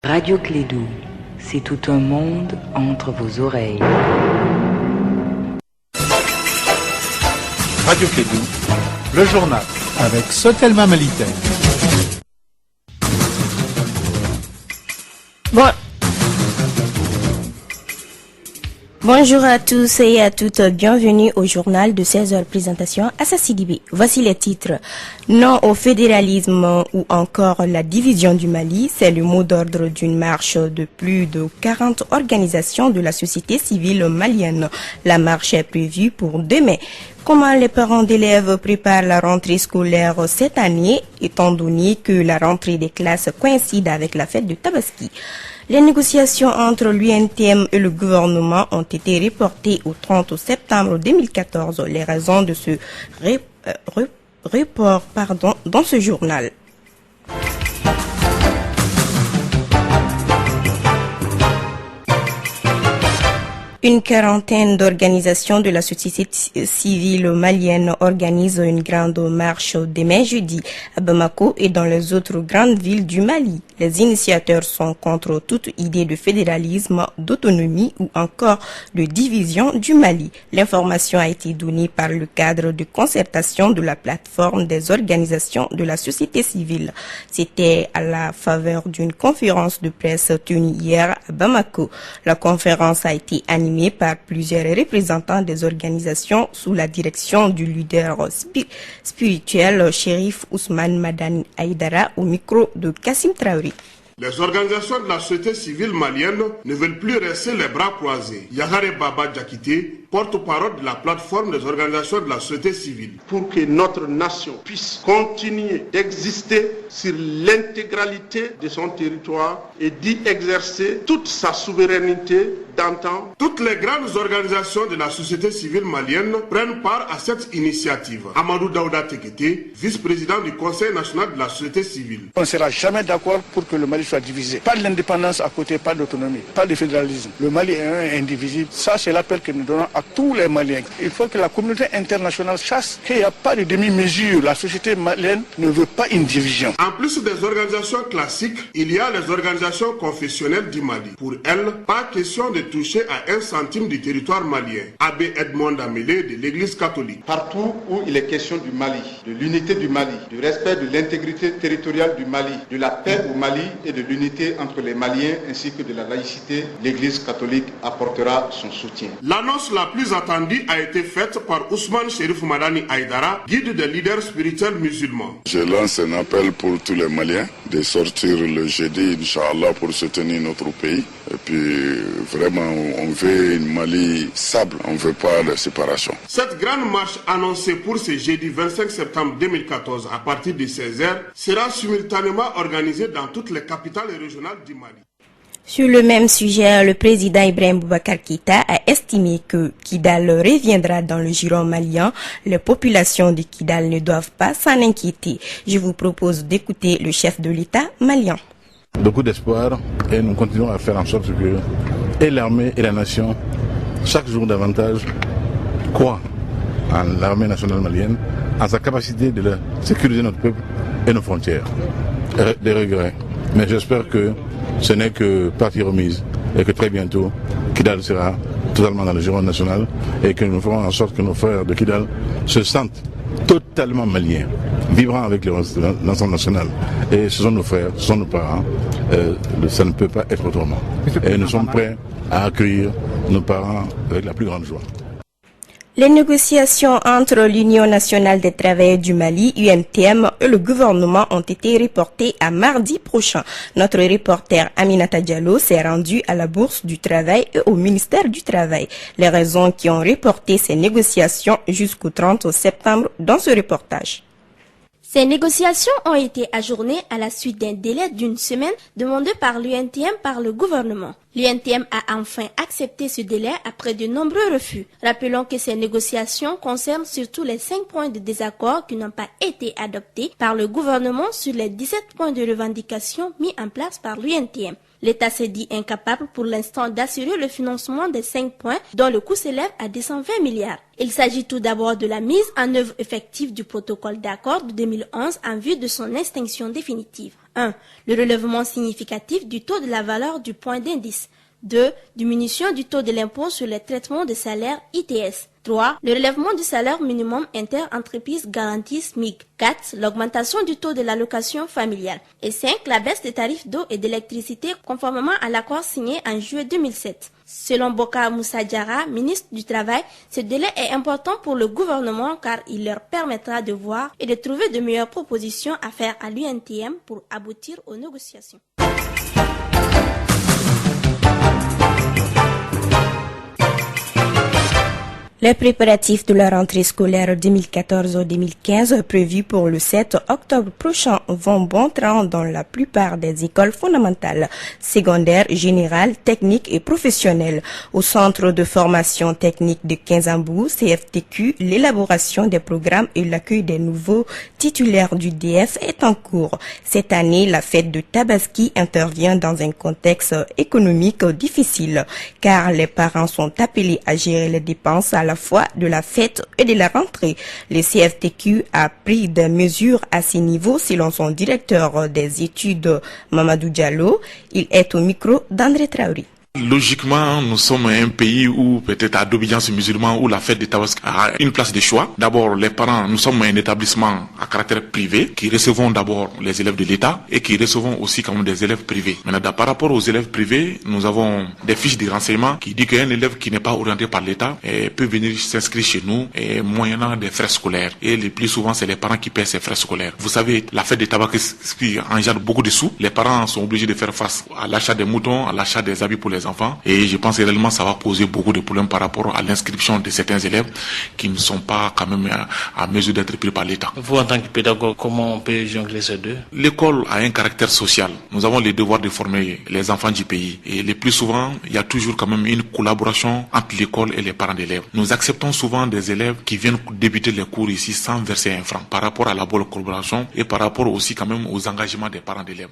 Radio Clédou, c'est tout un monde entre vos oreilles. Radio Clédou, le journal avec Sotelma Malitaire. Bonjour à tous et à toutes, bienvenue au journal de 16h, présentation Assa Sidibé. Voici les titres. Non au fédéralisme ou encore la division du Mali, c'est le mot d'ordre d'une marche de plus de 40 organisations de la société civile malienne. La marche est prévue pour demain. Comment les parents d'élèves préparent la rentrée scolaire cette année, étant donné que la rentrée des classes coïncide avec la fête de Tabaski? Les négociations entre l'UNTM et le gouvernement ont été reportées au 30 septembre 2014. Les raisons de ce report dans ce journal. Une quarantaine d'organisations de la société civile malienne organisent une grande marche demain jeudi à Bamako et dans les autres grandes villes du Mali. Les initiateurs sont contre toute idée de fédéralisme, d'autonomie ou encore de division du Mali. L'information a été donnée par le cadre de concertation de la plateforme des organisations de la société civile. C'était à la faveur d'une conférence de presse tenue hier à Bamako. La conférence a été animée par plusieurs représentants des organisations sous la direction du leader spirituel Chérif Ousmane Madani Aïdara au micro de Kassim Traoré. Les organisations de la société civile malienne ne veulent plus rester les bras croisés. Yagare Baba Diakité, porte-parole de la plateforme des organisations de la société civile. Pour que notre nation puisse continuer d'exister sur l'intégralité de son territoire et d'y exercer toute sa souveraineté d'antan. Toutes les grandes organisations de la société civile malienne prennent part à cette initiative. Amadou Daouda Tekete, vice-président du Conseil national de la société civile. On ne sera jamais d'accord pour que le Mali soit divisé. Pas de l'indépendance à côté, pas d'autonomie, pas de fédéralisme. Le Mali est un indivisible. Ça, c'est l'appel que nous donnons à tous les Maliens. Il faut que la communauté internationale sache qu'il n'y a pas de demi-mesure. La société malienne ne veut pas une division. En plus des organisations classiques, il y a les organisations confessionnelles du Mali. Pour elles, pas question de toucher à 1 centime du territoire malien. Abbé Edmond Amélé de l'Église catholique. Partout où il est question du Mali, de l'unité du Mali, du respect de l'intégrité territoriale du Mali, de la paix au Mali et de l'unité entre les Maliens ainsi que de la laïcité, l'Église catholique apportera son soutien. L'annonce la plus attendue a été faite par Ousmane Chérif Madani Aïdara, guide des leaders spirituels musulmans. Je lance un appel pour tous les Maliens de sortir le jeudi, Inch'Allah, pour soutenir notre pays. Et puis, vraiment, on veut une Mali stable, on ne veut pas de séparation. Cette grande marche annoncée pour ce jeudi 25 septembre 2014 à partir de 16h sera simultanément organisée dans toutes les capitales régionales du Mali. Sur le même sujet, le président Ibrahim Boubacar Keïta a estimé que Kidal reviendra dans le giron malien. Les populations de Kidal ne doivent pas s'en inquiéter. Je vous propose d'écouter le chef de l'État malien. Beaucoup d'espoir et nous continuons à faire en sorte que et l'armée et la nation, chaque jour davantage, croient en l'armée nationale malienne, en sa capacité de sécuriser notre peuple et nos frontières. Des regrets. Mais j'espère que ce n'est que partie remise et que très bientôt, Kidal sera totalement dans le giron national et que nous ferons en sorte que nos frères de Kidal se sentent totalement maliens, vibrant avec l'ensemble national. Et ce sont nos frères, ce sont nos parents, ça ne peut pas être autrement. Et nous sommes prêts à accueillir nos parents avec la plus grande joie. Les négociations entre l'Union nationale des travailleurs du Mali, UNTM, et le gouvernement ont été reportées à mardi prochain. Notre reporter Aminata Diallo s'est rendu à la Bourse du Travail et au ministère du Travail. Les raisons qui ont reporté ces négociations jusqu'au 30 septembre dans ce reportage. Ces négociations ont été ajournées à la suite d'un délai d'1 semaine demandé par l'UNTM par le gouvernement. L'UNTM a enfin accepté ce délai après de nombreux refus. Rappelons que ces négociations concernent surtout les 5 points de désaccord qui n'ont pas été adoptés par le gouvernement sur les 17 points de revendication mis en place par l'UNTM. L'État s'est dit incapable pour l'instant d'assurer le financement des 5 points dont le coût s'élève à 220 milliards. Il s'agit tout d'abord de la mise en œuvre effective du protocole d'accord de 2011 en vue de son extinction définitive. 1. Le relèvement significatif du taux de la valeur du point d'indice. 2. Diminution du taux de l'impôt sur les traitements de salaire ITS. 3. Le relèvement du salaire minimum inter-entreprise garantie SMIC. 4. L'augmentation du taux de l'allocation familiale. Et 5. La baisse des tarifs d'eau et d'électricité conformément à l'accord signé en juillet 2007. Selon Boka Moussa Diarra, ministre du Travail, ce délai est important pour le gouvernement car il leur permettra de voir et de trouver de meilleures propositions à faire à l'UNTM pour aboutir aux négociations. Les préparatifs de la rentrée scolaire 2014-2015 prévus pour le 7 octobre prochain vont bon train dans la plupart des écoles fondamentales, secondaires, générales, techniques et professionnelles. Au centre de formation technique de Kinzambou, CFTQ, l'élaboration des programmes et l'accueil des nouveaux titulaires du DF est en cours. Cette année, la fête de Tabaski intervient dans un contexte économique difficile, car les parents sont appelés à gérer les dépenses à la fois de la fête et de la rentrée. Le CFTQ a pris des mesures à ce niveau selon son directeur des études, Mamadou Diallo. Il est au micro d'André Traoré. Logiquement, nous sommes un pays où peut-être à d'obédience musulmane où la fête de Tabaski a une place de choix. D'abord, les parents, nous sommes un établissement à caractère privé qui recevons d'abord les élèves de l'État et qui recevons aussi quand même des élèves privés. Maintenant, par rapport aux élèves privés, nous avons des fiches de renseignement qui disent qu'un élève qui n'est pas orienté par l'État peut venir s'inscrire chez nous moyennant des frais scolaires. Et le plus souvent, c'est les parents qui paient ces frais scolaires. Vous savez, la fête de Tabaski engendre beaucoup de sous. Les parents sont obligés de faire face à l'achat des moutons, à l'achat des habits pour les enfants, et je pense que réellement ça va poser beaucoup de problèmes par rapport à l'inscription de certains élèves qui ne sont pas quand même à mesure d'être pris par l'État. Vous, en tant que pédagogue, comment on peut jongler ces deux? L'école a un caractère social. Nous avons le devoir de former les enfants du pays, et le plus souvent, il y a toujours quand même une collaboration entre l'école et les parents d'élèves. Nous acceptons souvent des élèves qui viennent débuter les cours ici sans verser un franc par rapport à la bonne collaboration et par rapport aussi quand même aux engagements des parents d'élèves.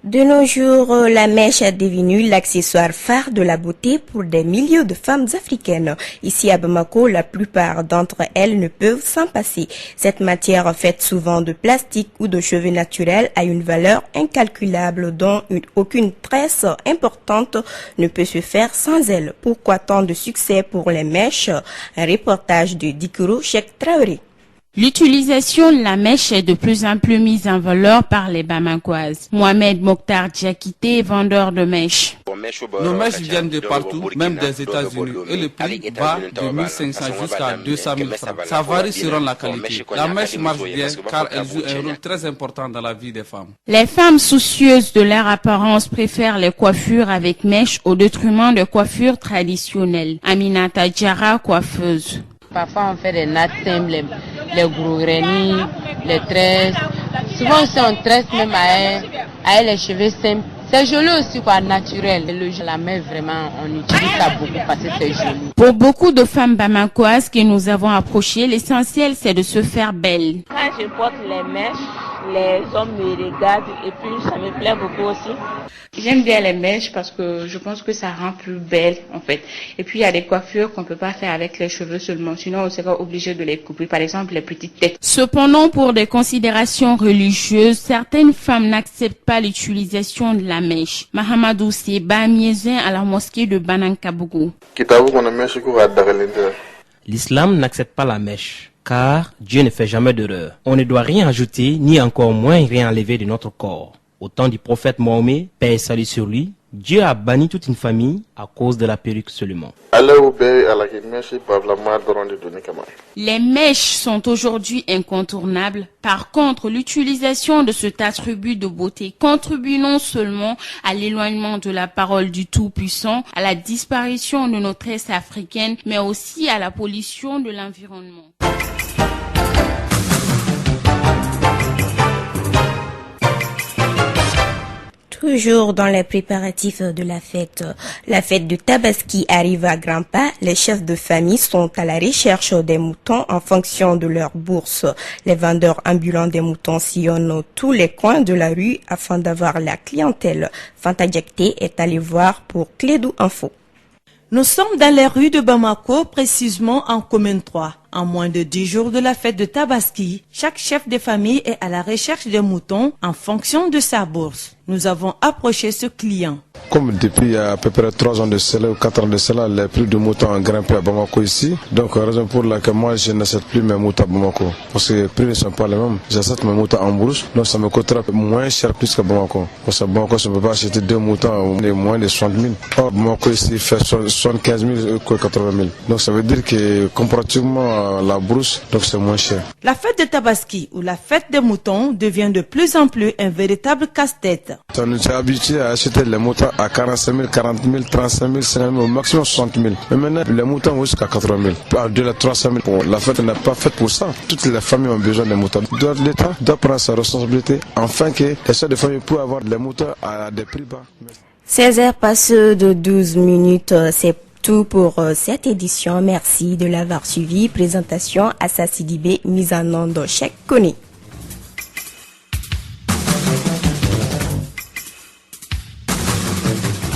De nos jours, la mèche est devenue l'accessoire phare de la beauté pour des milliers de femmes africaines. Ici à Bamako, la plupart d'entre elles ne peuvent s'en passer. Cette matière faite souvent de plastique ou de cheveux naturels a une valeur incalculable dont aucune tresse importante ne peut se faire sans elle. Pourquoi tant de succès pour les mèches? Un reportage de Dikuro Cheikh Traoré. L'utilisation de la mèche est de plus en plus mise en valeur par les Bamakoises. Mohamed Mokhtar Diakité, vendeur de mèches. Nos mèches viennent de partout, même des États-Unis, et le prix va de 1500 jusqu'à 200 000 francs. Ça varie selon la qualité. La mèche marche bien car elle joue un rôle très important dans la vie des femmes. Les femmes soucieuses de leur apparence préfèrent les coiffures avec mèches au détriment de coiffures traditionnelles. Aminata Diarra, coiffeuse. Parfois on fait des nattes simples, les gros grenilles, les tresses. Souvent aussi on tresse même à les cheveux simples. C'est joli aussi quoi, naturel. La mèche vraiment, on utilise ça beaucoup parce que c'est joli. Pour beaucoup de femmes bamakoises que nous avons approchées, l'essentiel c'est de se faire belle. Quand je porte les mèches, les hommes me regardent et puis ça me plaît beaucoup aussi. J'aime bien les mèches parce que je pense que ça rend plus belle en fait. Et puis il y a des coiffures qu'on peut pas faire avec les cheveux seulement, sinon on sera obligé de les couper, par exemple les petites têtes. Cependant, pour des considérations religieuses, certaines femmes n'acceptent pas l'utilisation de la mèche. Mahamadou Seba, miézin à la mosquée de Banankabougou. L'islam n'accepte pas la mèche, car Dieu ne fait jamais d'erreur. On ne doit rien ajouter, ni encore moins rien enlever de notre corps. Au temps du prophète Mahomet, paix et salut sur lui, Dieu a banni toute une famille à cause de la perruque seulement. Les mèches sont aujourd'hui incontournables. Par contre, l'utilisation de cet attribut de beauté contribue non seulement à l'éloignement de la parole du Tout-Puissant, à la disparition de nos tresses africaines, mais aussi à la pollution de l'environnement. Toujours dans les préparatifs de la fête de Tabaski arrive à grands pas. Les chefs de famille sont à la recherche des moutons en fonction de leur bourse. Les vendeurs ambulants des moutons sillonnent tous les coins de la rue afin d'avoir la clientèle. Fanta Diakité est allé voir pour Clédou Info. Nous sommes dans les rues de Bamako, précisément en commune 3. En moins de 10 jours de la fête de Tabaski, chaque chef de famille est à la recherche des moutons en fonction de sa bourse. Nous avons approché ce client. Comme depuis à peu près 3 ans de cela ou 4 ans de cela, les prix de moutons ont grimpé à Bamako ici. Donc, raison pour laquelle moi je n'achète plus mes moutons à Bamako. Parce que les prix ne sont pas les mêmes. J'achète mes moutons en bourse, donc ça me coûtera moins cher plus qu'à Bamako. Parce qu'à Bamako, je ne peux pas acheter 2 moutons à moins de 60 000. Or, Bamako ici fait 75 000 ou 80 000. Donc, ça veut dire que comparativement à la bourse, donc c'est moins cher. La fête de Tabaski ou la fête des moutons devient de plus en plus un véritable casse-tête. On nous est habitué à acheter les moutons à 45 000, 40 000, 35 000, 50 000, au maximum 60 000. Mais maintenant, les moutons vont jusqu'à 80 000. À 2 à 300 000. La fête n'est pas faite pour ça. Toutes les familles ont besoin des moutons. L'État doit prendre sa responsabilité afin que les chefs de famille puissent avoir les moutons à des prix bas. 16h passe de 12 minutes. C'est tout pour cette édition. Merci de l'avoir suivi. Présentation Assa Sidibé, mise en onde Cheikh Kone.